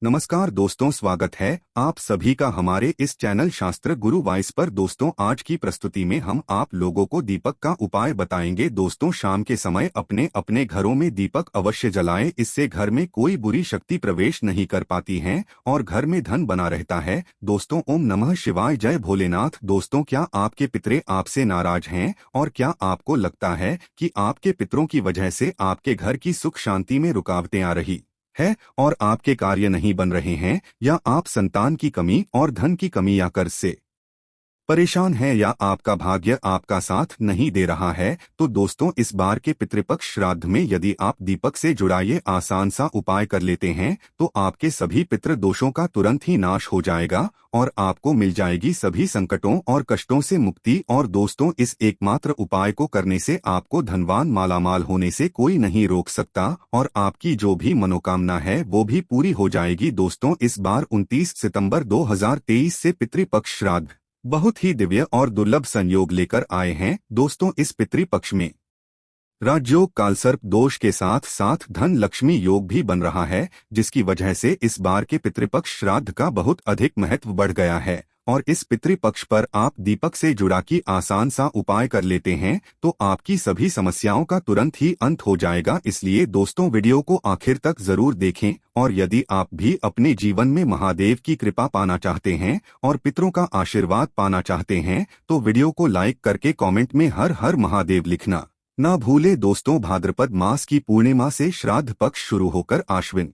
नमस्कार दोस्तों, स्वागत है आप सभी का हमारे इस चैनल शास्त्र गुरु वाइस पर। दोस्तों, आज की प्रस्तुति में हम आप लोगों को दीपक का उपाय बताएंगे। दोस्तों, शाम के समय अपने अपने घरों में दीपक अवश्य जलाएं। इससे घर में कोई बुरी शक्ति प्रवेश नहीं कर पाती है और घर में धन बना रहता है। दोस्तों, ओम नमः शिवाय, जय भोलेनाथ। दोस्तों, क्या आपके पितरे आपसे नाराज हैं और क्या आपको लगता है कि आपके पितरों की वजह से आपके घर की सुख शांति में रुकावटें आ रही है और आपके कार्य नहीं बन रहे हैं, या आप संतान की कमी और धन की कमी या कर्ज से परेशान है, या आपका भाग्य आपका साथ नहीं दे रहा है? तो दोस्तों, इस बार के पितृपक्ष श्राद्ध में यदि आप दीपक से जुड़ा ये आसान सा उपाय कर लेते हैं तो आपके सभी पितृ दोषों का तुरंत ही नाश हो जाएगा और आपको मिल जाएगी सभी संकटों और कष्टों से मुक्ति। और दोस्तों, इस एकमात्र उपाय को करने से आपको धनवान मालामाल होने से कोई नहीं रोक सकता और आपकी जो भी मनोकामना है वो भी पूरी हो जाएगी। दोस्तों, इस बार 29 सितंबर 2023 से पितृपक्ष श्राद्ध बहुत ही दिव्य और दुर्लभ संयोग लेकर आए हैं। दोस्तों, इस पितृपक्ष में राजयोग कालसर्प दोष के साथ साथ धन लक्ष्मी योग भी बन रहा है, जिसकी वजह से इस बार के पितृपक्ष श्राद्ध का बहुत अधिक महत्व बढ़ गया है। और इस पितृपक्ष पर आप दीपक से जुड़ा की आसान सा उपाय कर लेते हैं तो आपकी सभी समस्याओं का तुरंत ही अंत हो जाएगा। इसलिए दोस्तों, वीडियो को आखिर तक जरूर देखें। और यदि आप भी अपने जीवन में महादेव की कृपा पाना चाहते हैं और पितरों का आशीर्वाद पाना चाहते हैं तो वीडियो को लाइक करके कमेंट में हर हर महादेव लिखना ना भूले। दोस्तों, भाद्रपद मास की पूर्णिमा से श्राद्ध पक्ष शुरू होकर आश्विन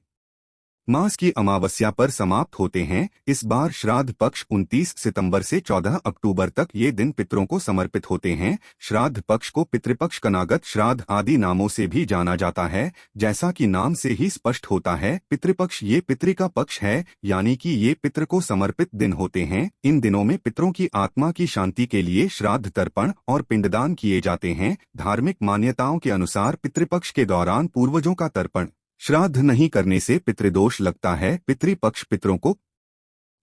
मास की अमावस्या पर समाप्त होते हैं। इस बार श्राद्ध पक्ष 29 सितंबर से 14 अक्टूबर तक ये दिन पितरों को समर्पित होते हैं। श्राद्ध पक्ष को पितृपक्ष, कनागत श्राद्ध आदि नामों से भी जाना जाता है। जैसा कि नाम से ही स्पष्ट होता है, पितृपक्ष ये पितृ का पक्ष है, यानी कि ये पितृ को समर्पित दिन होते हैं। इन दिनों में पितरों की आत्मा की शांति के लिए श्राद्ध तर्पण और पिंडदान किए जाते हैं। धार्मिक मान्यताओं के अनुसार पितृपक्ष के दौरान पूर्वजों का तर्पण श्राद्ध नहीं करने से पितृदोष लगता है। पितृपक्ष पितरों को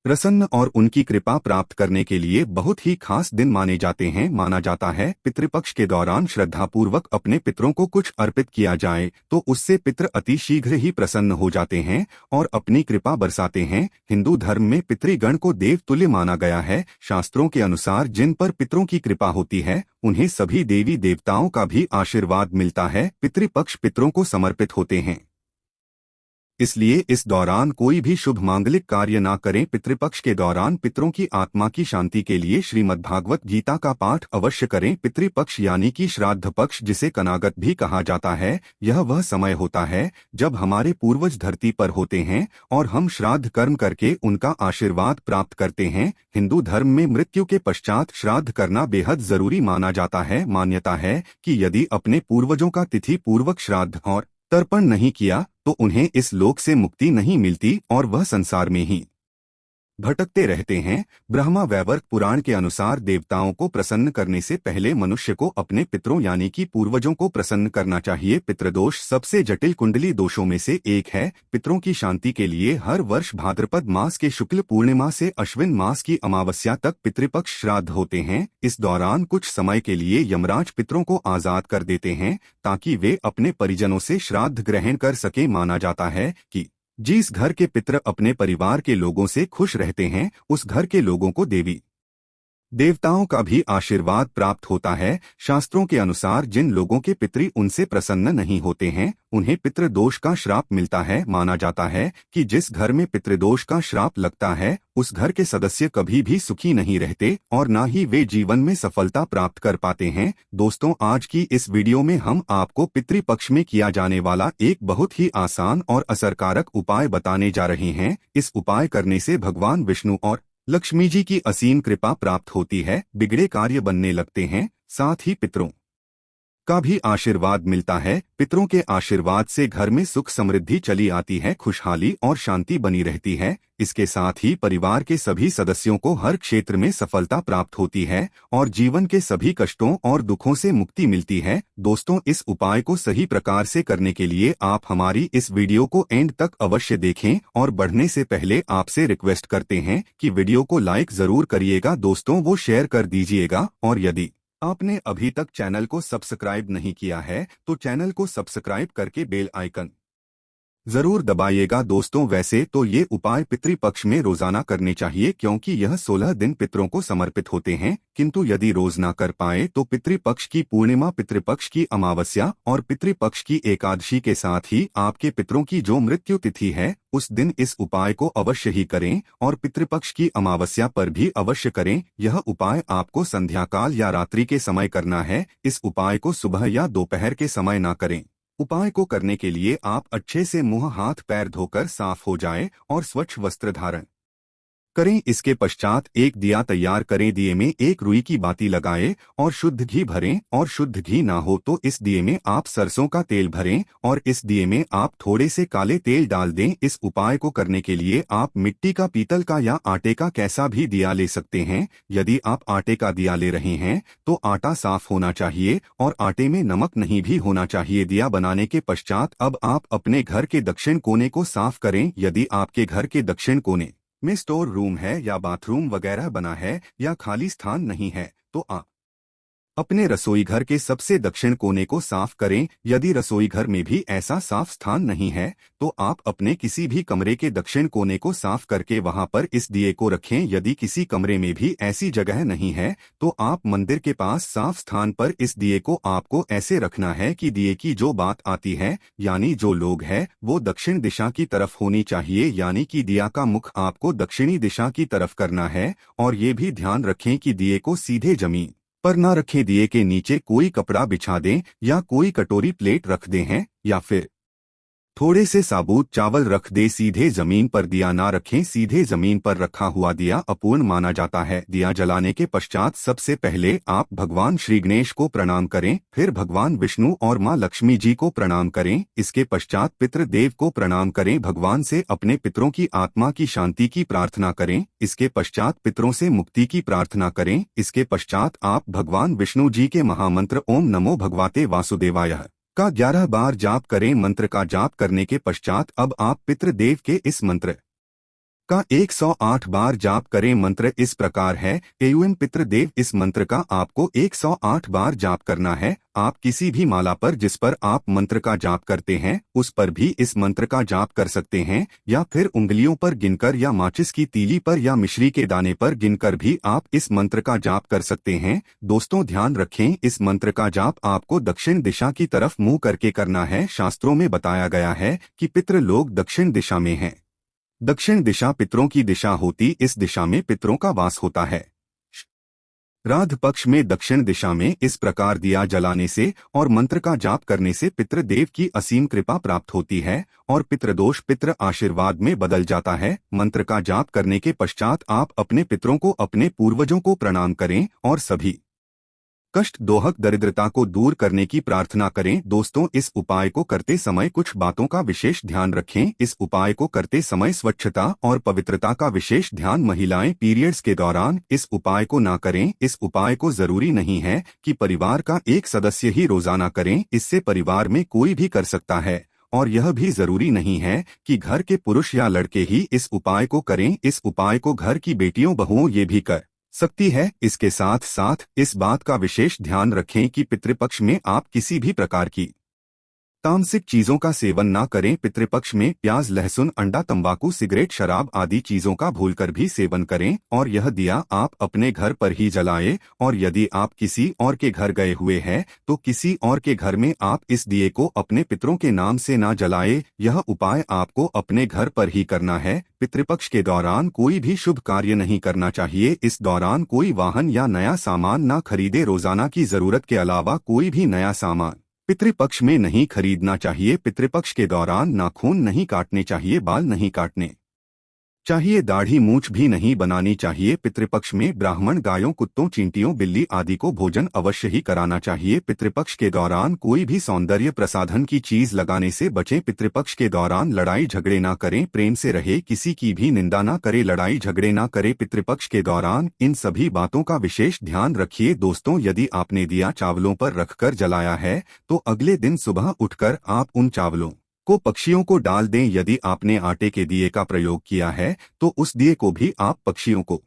प्रसन्न और उनकी कृपा प्राप्त करने के लिए बहुत ही खास दिन माने जाते हैं। माना जाता है पितृपक्ष के दौरान श्रद्धापूर्वक अपने पितरों को कुछ अर्पित किया जाए तो उससे पितृ अति शीघ्र ही प्रसन्न हो जाते हैं और अपनी कृपा बरसाते हैं। हिंदू धर्म में पितृगण को देवतुल्य माना गया है। शास्त्रों के अनुसार जिन पर पितरों की कृपा होती है उन्हें सभी देवी देवताओं का भी आशीर्वाद मिलता है। पितृपक्ष पितरों को समर्पित होते हैं, इसलिए इस दौरान कोई भी शुभ मांगलिक कार्य ना करें। पितृपक्ष के दौरान पितरों की आत्मा की शांति के लिए श्रीमद्भागवत गीता का पाठ अवश्य करें। पितृपक्ष यानी कि श्राद्ध पक्ष, जिसे कनागत भी कहा जाता है, यह वह समय होता है जब हमारे पूर्वज धरती पर होते हैं और हम श्राद्ध कर्म करके उनका आशीर्वाद प्राप्त करते हैं। हिंदू धर्म में मृत्यु के पश्चात श्राद्ध करना बेहद जरूरी माना जाता है। मान्यता है कि यदि अपने पूर्वजों का तिथि पूर्वक श्राद्ध और तर्पण नहीं किया तो उन्हें इस लोक से मुक्ति नहीं मिलती और वह संसार में ही भटकते रहते हैं। ब्रह्मा वैवर्त पुराण के अनुसार देवताओं को प्रसन्न करने से पहले मनुष्य को अपने पितरों यानी कि पूर्वजों को प्रसन्न करना चाहिए। पितृदोष सबसे जटिल कुंडली दोषों में से एक है। पितरों की शांति के लिए हर वर्ष भाद्रपद मास के शुक्ल पूर्णिमा से अश्विन मास की अमावस्या तक पितृपक्ष श्राद्ध होते हैं। इस दौरान कुछ समय के लिए यमराज पितरों को आजाद कर देते हैं ताकि वे अपने परिजनों से श्राद्ध ग्रहण कर सके। माना जाता है कि जिस घर के पितृ अपने परिवार के लोगों से खुश रहते हैं उस घर के लोगों को देवी देवताओं का भी आशीर्वाद प्राप्त होता है। शास्त्रों के अनुसार जिन लोगों के पितृ उनसे प्रसन्न नहीं होते हैं उन्हें पितृदोष का श्राप मिलता है। माना जाता है कि जिस घर में पितृदोष का श्राप लगता है उस घर के सदस्य कभी भी सुखी नहीं रहते और न ही वे जीवन में सफलता प्राप्त कर पाते हैं। दोस्तों, आज की इस वीडियो में हम आपको पितृपक्ष में किया जाने वाला एक बहुत ही आसान और असरकारक उपाय बताने जा रहे हैं। इस उपाय करने से भगवान विष्णु और लक्ष्मी जी की असीम कृपा प्राप्त होती है, बिगड़े कार्य बनने लगते हैं, साथ ही पितरों का भी आशीर्वाद मिलता है। पितरों के आशीर्वाद से घर में सुख समृद्धि चली आती है, खुशहाली और शांति बनी रहती है। इसके साथ ही परिवार के सभी सदस्यों को हर क्षेत्र में सफलता प्राप्त होती है और जीवन के सभी कष्टों और दुखों से मुक्ति मिलती है। दोस्तों, इस उपाय को सही प्रकार से करने के लिए आप हमारी इस वीडियो को एंड तक अवश्य देखें और बढ़ने से पहले आपसे रिक्वेस्ट करते हैं कि वीडियो को लाइक जरूर करिएगा, दोस्तों वो शेयर कर दीजिएगा। और यदि आपने अभी तक चैनल को सब्सक्राइब नहीं किया है तो चैनल को सब्सक्राइब करके बेल आइकन जरूर दबाइएगा दोस्तों। वैसे तो ये उपाय पितृपक्ष में रोजाना करने चाहिए क्योंकि यह 16 दिन पितरों को समर्पित होते हैं, किंतु यदि रोज ना कर पाए तो पितृपक्ष की पूर्णिमा, पितृपक्ष की अमावस्या और पितृपक्ष की एकादशी के साथ ही आपके पितरों की जो मृत्यु तिथि है उस दिन इस उपाय को अवश्य ही करें और पितृपक्ष की अमावस्या पर भी अवश्य करें। यह उपाय आपको संध्याकाल या रात्रि के समय करना है। इस उपाय को सुबह या दोपहर के समय ना करें। उपाय को करने के लिए आप अच्छे से मुंह हाथ पैर धोकर साफ हो जाएं और स्वच्छ वस्त्र धारण करें। इसके पश्चात एक दिया तैयार करें। दिए में एक रुई की बाती लगाएं और शुद्ध घी भरें, और शुद्ध घी ना हो तो इस दिए में आप सरसों का तेल भरें और इस दिए में आप थोड़े से काले तेल डाल दें। इस उपाय को करने के लिए आप मिट्टी का, पीतल का या आटे का कैसा भी दिया ले सकते हैं। यदि आप आटे का दिया ले रहे हैं तो आटा साफ होना चाहिए और आटे में नमक नहीं भी होना चाहिए। दिया बनाने के पश्चात अब आप अपने घर के दक्षिण कोने को साफ करें। यदि आपके घर के दक्षिण कोने में स्टोर रूम है या बाथरूम वगैरह बना है या खाली स्थान नहीं है तो आप अपने रसोई घर के सबसे दक्षिण कोने को साफ करें। यदि रसोई घर में भी ऐसा साफ स्थान नहीं है तो आप अपने किसी भी कमरे के दक्षिण कोने को साफ करके वहां पर इस दिए को रखें। यदि किसी कमरे में भी ऐसी जगह नहीं है तो आप मंदिर के पास साफ स्थान पर इस दिए को आपको ऐसे रखना है कि दिए की जो बात आती है यानी जो लोग है वो दक्षिण दिशा की तरफ होनी चाहिए, यानी कि दिया का मुख आपको दक्षिणी दिशा की तरफ करना है। और ये भी ध्यान रखें कि दिए को सीधे जमीन पर ना रखें। दिए के नीचे कोई कपड़ा बिछा दें या कोई कटोरी प्लेट रख दें हैं या फिर थोड़े से साबुत चावल रख दे। सीधे जमीन पर दिया ना रखें। सीधे जमीन पर रखा हुआ दिया अपूर्ण माना जाता है। दिया जलाने के पश्चात सबसे पहले आप भगवान श्री गणेश को प्रणाम करें, फिर भगवान विष्णु और माँ लक्ष्मी जी को प्रणाम करें। इसके पश्चात पितृदेव को प्रणाम करें। भगवान से अपने पितरों की आत्मा की शांति की प्रार्थना करें। इसके पश्चात पितरों से मुक्ति की प्रार्थना करें। इसके पश्चात आप भगवान विष्णु जी के महामंत्र ओम नमो भगवते वासुदेवाय का 11 बार जाप करें। मंत्र का जाप करने के पश्चात अब आप पितृदेव के इस मंत्र का 108 बार जाप करें। मंत्र इस प्रकार है, एवं पितृदेव। इस मंत्र का आपको 108 बार जाप करना है। आप किसी भी माला पर जिस पर आप मंत्र का जाप करते हैं उस पर भी इस मंत्र का जाप कर सकते हैं, या फिर उंगलियों पर गिनकर या माचिस की तीली पर या मिश्री के दाने पर गिनकर भी आप इस मंत्र का जाप कर सकते हैं। दोस्तों ध्यान रखें, इस मंत्र का जाप आपको दक्षिण दिशा की तरफ मुंह करके करना है। शास्त्रों में बताया गया है कि पितृ लोग दक्षिण दिशा में हैं। दक्षिण दिशा पितरों की दिशा होती, इस दिशा में पितरों का वास होता है। श्राद्ध पक्ष में दक्षिण दिशा में इस प्रकार दिया जलाने से और मंत्र का जाप करने से पितृदेव की असीम कृपा प्राप्त होती है और पितृदोष पितृ आशीर्वाद में बदल जाता है। मंत्र का जाप करने के पश्चात आप अपने पितरों को, अपने पूर्वजों को प्रणाम करें और सभी कष्ट, दोहक, दरिद्रता को दूर करने की प्रार्थना करें। दोस्तों इस उपाय को करते समय कुछ बातों का विशेष ध्यान रखें। इस उपाय को करते समय स्वच्छता और पवित्रता का विशेष ध्यान। महिलाएं पीरियड्स के दौरान इस उपाय को ना करें। इस उपाय को जरूरी नहीं है कि परिवार का एक सदस्य ही रोजाना करें, इससे परिवार में कोई भी कर सकता है। और यह भी जरूरी नहीं है कि घर के पुरुष या लड़के ही इस उपाय को करें। इस उपाय को घर की बेटियों, बहुओं ये भी कर सकती है। इसके साथ साथ इस बात का विशेष ध्यान रखें कि पितृपक्ष में आप किसी भी प्रकार की तामसिक चीजों का सेवन ना करें। पितृपक्ष में प्याज, लहसुन, अंडा, तंबाकू, सिगरेट, शराब आदि चीजों का भूलकर भी सेवन करें और यह दिया आप अपने घर पर ही जलाएं। और यदि आप किसी और के घर गए हुए हैं तो किसी और के घर में आप इस दिए को अपने पितरों के नाम से ना जलाएं। यह उपाय आपको अपने घर पर ही करना है। पितृपक्ष के दौरान कोई भी शुभ कार्य नहीं करना चाहिए। इस दौरान कोई वाहन या नया सामान ना खरीदे। रोजाना की जरूरत के अलावा कोई भी नया सामान पितृपक्ष में नहीं खरीदना चाहिए। पितृपक्ष के दौरान नाखून नहीं काटने चाहिए, बाल नहीं काटने चाहिए, दाढ़ी मूछ भी नहीं बनानी चाहिए। पितृपक्ष में ब्राह्मण गायों, कुत्तों, चींटियों, बिल्ली आदि को भोजन अवश्य ही कराना चाहिए। पितृपक्ष के दौरान कोई भी सौंदर्य प्रसाधन की चीज लगाने से बचें। पितृपक्ष के दौरान लड़ाई झगड़े ना करें, प्रेम से रहे, किसी की भी निंदा ना करे, लड़ाई झगड़े ना करे पितृपक्ष के दौरान। इन सभी बातों का विशेष ध्यान रखिए। दोस्तों यदि आपने दिया चावलों पर रखकर जलाया है तो अगले दिन सुबह उठकर आप उन चावलों को पक्षियों को डाल दें। यदि आपने आटे के दिए का प्रयोग किया है तो उस दिए को भी आप पक्षियों को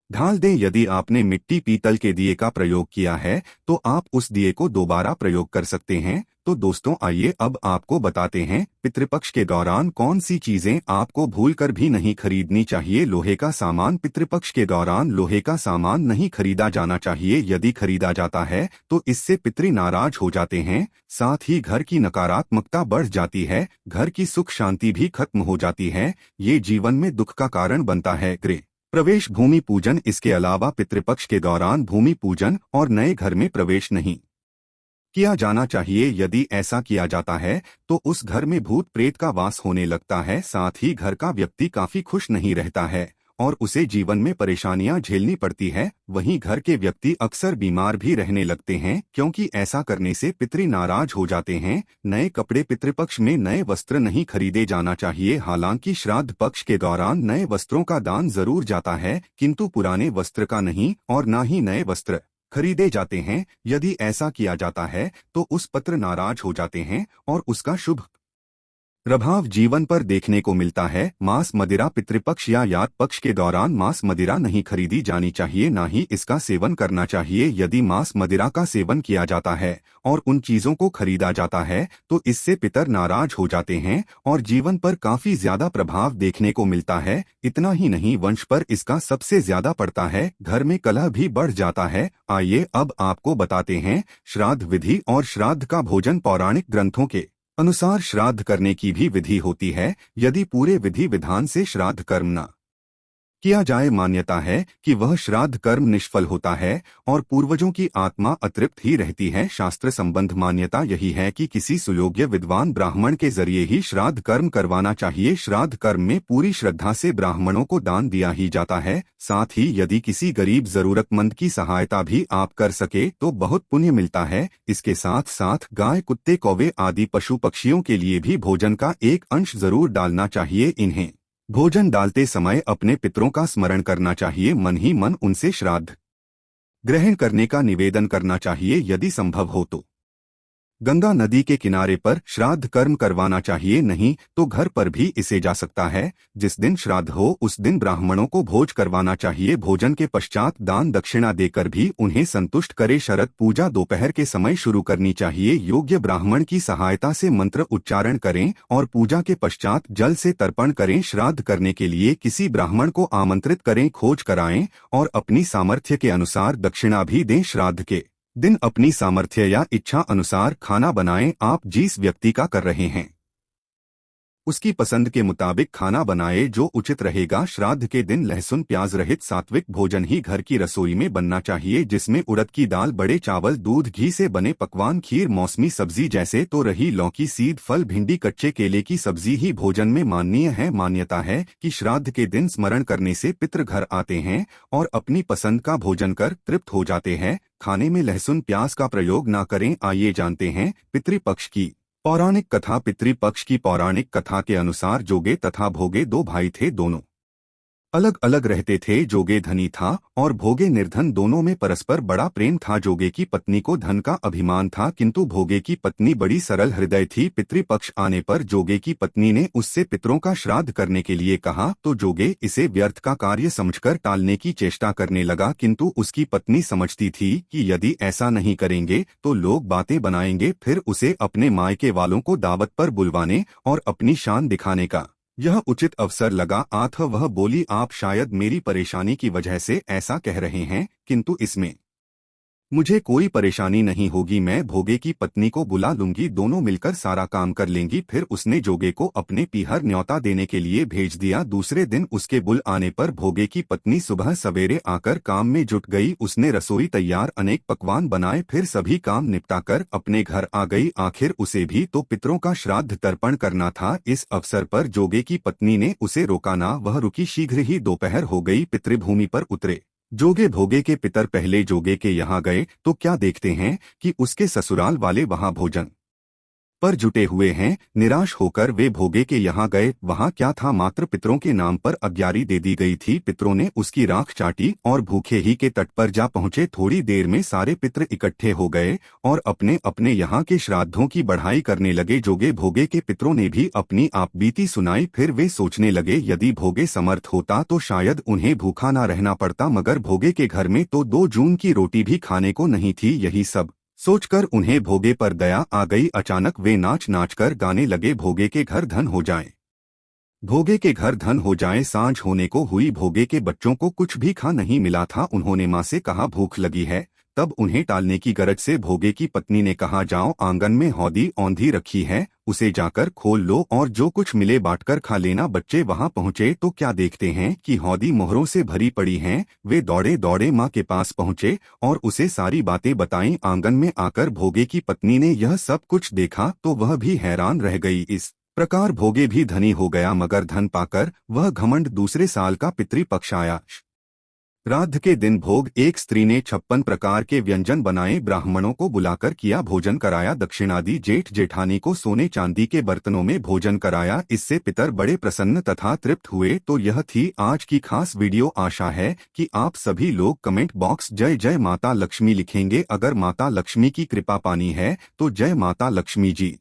ढाल दें। यदि आपने मिट्टी पीतल के दिए का प्रयोग किया है तो आप उस दिए को दोबारा प्रयोग कर सकते हैं। तो दोस्तों आइए अब आपको बताते हैं पितृपक्ष के दौरान कौन सी चीजें आपको भूलकर भी नहीं खरीदनी चाहिए। लोहे का सामान। पितृपक्ष के दौरान लोहे का सामान नहीं खरीदा जाना चाहिए। यदि खरीदा जाता है तो इससे पितृ नाराज हो जाते हैं, साथ ही घर की नकारात्मकता बढ़ जाती है, घर की सुख शांति भी खत्म हो जाती है, ये जीवन में दुख का कारण बनता है। गृह प्रवेश भूमि पूजन। इसके अलावा पितृपक्ष के दौरान भूमि पूजन और नए घर में प्रवेश नहीं किया जाना चाहिए। यदि ऐसा किया जाता है तो उस घर में भूत प्रेत का वास होने लगता है, साथ ही घर का व्यक्ति काफी खुश नहीं रहता है और उसे जीवन में परेशानियां झेलनी पड़ती है। वहीं घर के व्यक्ति अक्सर बीमार भी रहने लगते हैं, क्योंकि ऐसा करने से पितृ नाराज हो जाते हैं। नए कपड़े। पितृपक्ष में नए वस्त्र नहीं खरीदे जाना चाहिए। हालांकि श्राद्ध पक्ष के दौरान नए वस्त्रों का दान जरूर जाता है, किंतु पुराने वस्त्र का नहीं और न ही नए वस्त्र खरीदे जाते हैं। यदि ऐसा किया जाता है तो उस पत्र नाराज हो जाते हैं और उसका शुभ प्रभाव जीवन पर देखने को मिलता है। मांस मदिरा। पितृपक्ष या याद पक्ष के दौरान मांस मदिरा नहीं खरीदी जानी चाहिए, ना ही इसका सेवन करना चाहिए। यदि मांस मदिरा का सेवन किया जाता है और उन चीजों को खरीदा जाता है तो इससे पितर नाराज हो जाते हैं और जीवन पर काफी ज्यादा प्रभाव देखने को मिलता है। इतना ही नहीं, वंश पर इसका सबसे ज्यादा पड़ता है। घर में कलह भी बढ़ जाता है। आइए अब आपको बताते हैं श्राद्ध विधि और श्राद्ध का भोजन। पौराणिक ग्रंथों के अनुसार श्राद्ध करने की भी विधि होती है। यदि पूरे विधि विधान से श्राद्ध कर्म न किया जाए, मान्यता है कि वह श्राद्ध कर्म निष्फल होता है और पूर्वजों की आत्मा अतृप्त ही रहती है। शास्त्र संबंध मान्यता यही है कि किसी सुयोग्य विद्वान ब्राह्मण के जरिए ही श्राद्ध कर्म करवाना चाहिए। श्राद्ध कर्म में पूरी श्रद्धा से ब्राह्मणों को दान दिया ही जाता है। साथ ही यदि किसी गरीब जरूरतमंद की सहायता भी आप कर सके तो बहुत पुण्य मिलता है। इसके साथ साथ गाय, कुत्ते, कौवे आदि पशु पक्षियों के लिए भी भोजन का एक अंश जरूर डालना चाहिए। इन्हें भोजन डालते समय अपने पितरों का स्मरण करना चाहिए। मन ही मन उनसे श्राद्ध ग्रहण करने का निवेदन करना चाहिए। यदि संभव हो तो गंगा नदी के किनारे पर श्राद्ध कर्म करवाना चाहिए, नहीं तो घर पर भी इसे जा सकता है। जिस दिन श्राद्ध हो उस दिन ब्राह्मणों को भोज करवाना चाहिए। भोजन के पश्चात दान दक्षिणा देकर भी उन्हें संतुष्ट करे। शरद पूजा दोपहर के समय शुरू करनी चाहिए। योग्य ब्राह्मण की सहायता से मंत्र उच्चारण करें और पूजा के पश्चात जल से तर्पण करें। श्राद्ध करने के लिए किसी ब्राह्मण को आमंत्रित करें, खोज कराएं और अपनी सामर्थ्य के अनुसार दक्षिणा भी दें। श्राद्ध के दिन अपनी सामर्थ्य या इच्छा अनुसार खाना बनाएं। आप जिस व्यक्ति का कर रहे हैं उसकी पसंद के मुताबिक खाना बनाए जो उचित रहेगा। श्राद्ध के दिन लहसुन प्याज रहित सात्विक भोजन ही घर की रसोई में बनना चाहिए, जिसमें उड़द की दाल, बड़े चावल, दूध, घी से बने पकवान, खीर, मौसमी सब्जी जैसे तो रही लौकी, सीध फल, भिंडी, कच्चे केले की सब्जी ही भोजन में माननीय है। मान्यता है कि श्राद्ध के दिन स्मरण करने से पितृ घर आते हैं और अपनी पसंद का भोजन कर तृप्त हो जाते हैं। खाने में लहसुन प्याज का प्रयोग न करें। आइए जानते हैं पितृपक्ष की पौराणिक कथा। पितृपक्ष की पौराणिक कथा के अनुसार जोगे तथा भोगे दो भाई थे। दोनों अलग अलग रहते थे। जोगे धनी था और भोगे निर्धन। दोनों में परस्पर बड़ा प्रेम था। जोगे की पत्नी को धन का अभिमान था, किंतु भोगे की पत्नी बड़ी सरल हृदय थी। पितृपक्ष आने पर जोगे की पत्नी ने उससे पितरों का श्राद्ध करने के लिए कहा तो जोगे इसे व्यर्थ का कार्य समझकर टालने की चेष्टा करने लगा, किंतु उसकी पत्नी समझती थी कि यदि ऐसा नहीं करेंगे तो लोग बातें बनाएंगे, फिर उसे अपने मायके वालों को दावत पर बुलवाने और अपनी शान दिखाने का यह उचित अवसर लगा। अतः वह बोली, आप शायद मेरी परेशानी की वजह से ऐसा कह रहे हैं, किंतु इसमें मुझे कोई परेशानी नहीं होगी। मैं भोगे की पत्नी को बुला लूंगी, दोनों मिलकर सारा काम कर लेंगी। फिर उसने जोगे को अपने पीहर न्योता देने के लिए भेज दिया। दूसरे दिन उसके बुल आने पर भोगे की पत्नी सुबह सवेरे आकर काम में जुट गई। उसने रसोई तैयार, अनेक पकवान बनाए, फिर सभी काम निपटाकर अपने घर आ गई। आखिर उसे भी तो पितरों का श्राद्ध तर्पण करना था। इस अवसर पर जोगे की पत्नी ने उसे रोका ना, वह रुकी। शीघ्र ही दोपहर हो गई। पितृभूमि पर उतरे जोगे भोगे के पितर पहले जोगे के यहाँ गए तो क्या देखते हैं कि उसके ससुराल वाले वहाँ भोजन पर जुटे हुए हैं। निराश होकर वे भोगे के यहाँ गए। वहाँ क्या था, मात्र पितरों के नाम पर अग्यारी दे दी गई थी। पितरों ने उसकी राख चाटी और भूखे ही के तट पर जा पहुँचे। थोड़ी देर में सारे पितर इकट्ठे हो गए और अपने अपने यहाँ के श्राद्धों की बढ़ाई करने लगे। जोगे भोगे के पितरों ने भी अपनी आपबीती सुनाई। फिर वे सोचने लगे, यदि भोगे समर्थ होता तो शायद उन्हें भूखा ना रहना पड़ता, मगर भोगे के घर में तो 2 जून की रोटी भी खाने को नहीं थी। यही सब सोचकर उन्हें भोगे पर दया आ गई। अचानक वे नाच नाच कर गाने लगे, भोगे के घर धन हो जाए, भोगे के घर धन हो जाए। सांझ होने को हुई। भोगे के बच्चों को कुछ भी खा नहीं मिला था। उन्होंने माँ से कहा, भूख लगी है। तब उन्हें टालने की गरज से भोगे की पत्नी ने कहा, जाओ, आंगन में हौदी औंधी रखी है, उसे जाकर खोल लो और जो कुछ मिले बांटकर खा लेना। बच्चे वहां पहुंचे तो क्या देखते हैं कि हौदी मोहरों से भरी पड़ी हैं। वे दौड़े दौड़े माँ के पास पहुंचे और उसे सारी बातें बताईं। आंगन में आकर भोगे की पत्नी ने यह सब कुछ देखा तो वह भी हैरान रह गई। इस प्रकार भोगे भी धनी हो गया, मगर धन पाकर वह घमंड। दूसरे साल का पितृपक्ष आया। श्राद्ध के दिन भोग एक स्त्री ने 56 प्रकार के व्यंजन बनाए, ब्राह्मणों को बुलाकर किया भोजन कराया। दक्षिणादि जेठ जेठानी को सोने चांदी के बर्तनों में भोजन कराया। इससे पितर बड़े प्रसन्न तथा तृप्त हुए। तो यह थी आज की खास वीडियो। आशा है कि आप सभी लोग कमेंट बॉक्स जय जय माता लक्ष्मी लिखेंगे। अगर माता लक्ष्मी की कृपा पानी है तो जय माता लक्ष्मी जी।